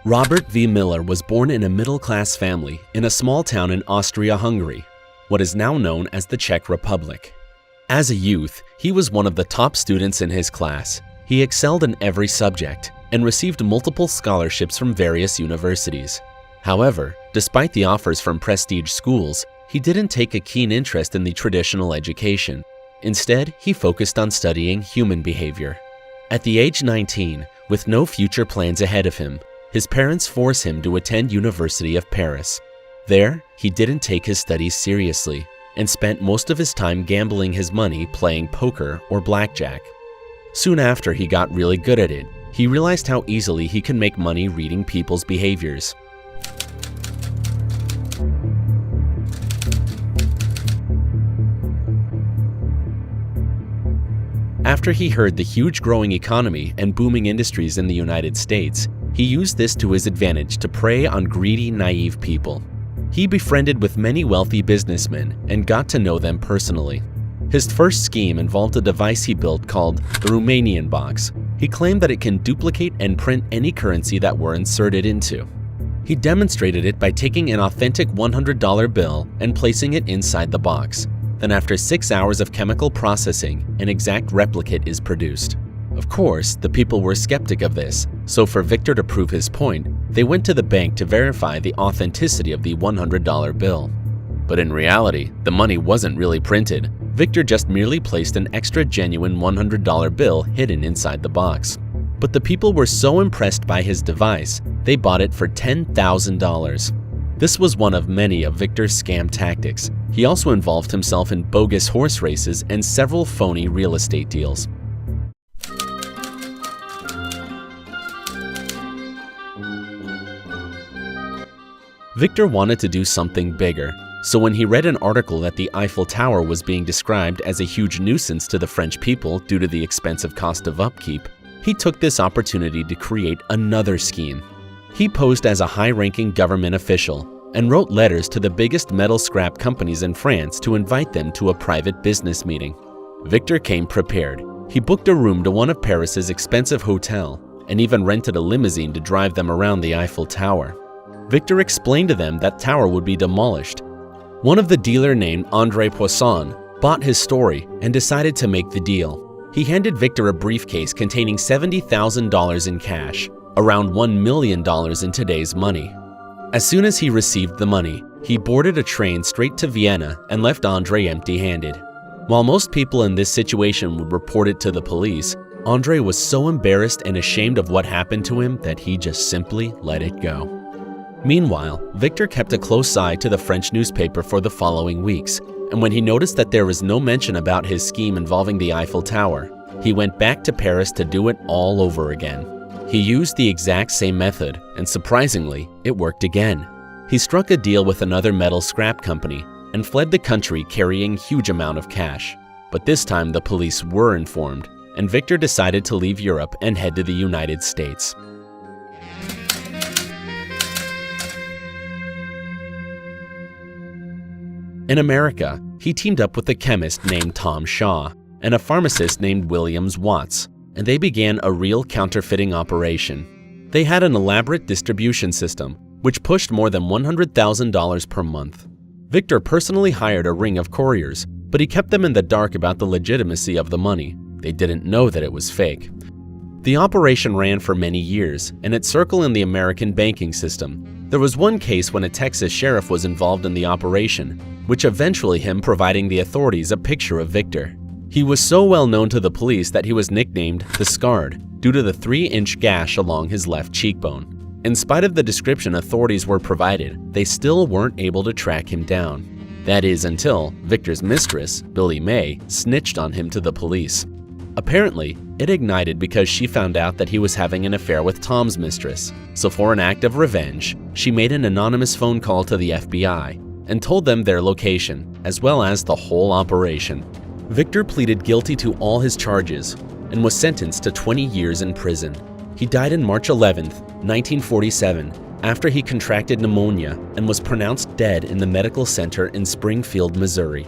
Robert V. Miller was born in a middle-class family in a small town in Austria-Hungary, what is now known as the Czech Republic. As a youth, he was one of the top students in his class. He excelled in every subject and received multiple scholarships from various universities. However, despite the offers from prestige schools, he didn't take a keen interest in the traditional education. Instead, he focused on studying human behavior. At the age 19, with no future plans ahead of him, his parents forced him to attend University of Paris. There, he didn't take his studies seriously and spent most of his time gambling his money playing poker or blackjack. Soon after he got really good at it, he realized how easily he can make money reading people's behaviors. After he heard the huge growing economy and booming industries in the United States, he used this to his advantage to prey on greedy, naive people. He befriended with many wealthy businessmen and got to know them personally. His first scheme involved a device he built called the Romanian box. He claimed that it can duplicate and print any currency that were inserted into. He demonstrated it by taking an authentic $100 bill and placing it inside the box. Then after 6 hours of chemical processing, an exact replicate is produced. Of course, the people were skeptic of this, so for Victor to prove his point, they went to the bank to verify the authenticity of the $100 bill. But in reality, the money wasn't really printed. Victor just merely placed an extra genuine $100 bill hidden inside the box. But the people were so impressed by his device, they bought it for $10,000. This was one of many of Victor's scam tactics. He also involved himself in bogus horse races and several phony real estate deals. Victor wanted to do something bigger, so when he read an article that the Eiffel Tower was being described as a huge nuisance to the French people due to the expensive cost of upkeep, he took this opportunity to create another scheme. He posed as a high-ranking government official and wrote letters to the biggest metal scrap companies in France to invite them to a private business meeting. Victor came prepared. He booked a room to one of Paris's expensive hotels and even rented a limousine to drive them around the Eiffel Tower. Victor explained to them that tower would be demolished. One of the dealer named André Poisson bought his story and decided to make the deal. He handed Victor a briefcase containing $70,000 in cash, around $1 million in today's money. As soon as he received the money, he boarded a train straight to Vienna and left André empty-handed. While most people in this situation would report it to the police, André was so embarrassed and ashamed of what happened to him that he just simply let it go. Meanwhile, Victor kept a close eye to the French newspaper for the following weeks, and when he noticed that there was no mention about his scheme involving the Eiffel Tower, he went back to Paris to do it all over again. He used the exact same method, and surprisingly, it worked again. He struck a deal with another metal scrap company and fled the country carrying huge amount of cash. But this time the police were informed, and Victor decided to leave Europe and head to the United States. In America, he teamed up with a chemist named Tom Shaw and a pharmacist named Williams Watts, and they began a real counterfeiting operation. They had an elaborate distribution system, which pushed more than $100,000 per month. Victor personally hired a ring of couriers, but he kept them in the dark about the legitimacy of the money. They didn't know that it was fake. The operation ran for many years, and it circled in the American banking system. There was one case when a Texas sheriff was involved in the operation, which eventually him providing the authorities a picture of Victor. He was so well known to the police that he was nicknamed the Scarred due to the 3-inch gash along his left cheekbone. In spite of the description authorities were provided, they still weren't able to track him down. That is until Victor's mistress, Billie Mae, snitched on him to the police. Apparently, it ignited because she found out that he was having an affair with Tom's mistress. So for an act of revenge, she made an anonymous phone call to the FBI and told them their location, as well as the whole operation. Victor pleaded guilty to all his charges and was sentenced to 20 years in prison. He died on March 11, 1947, after he contracted pneumonia and was pronounced dead in the medical center in Springfield, Missouri.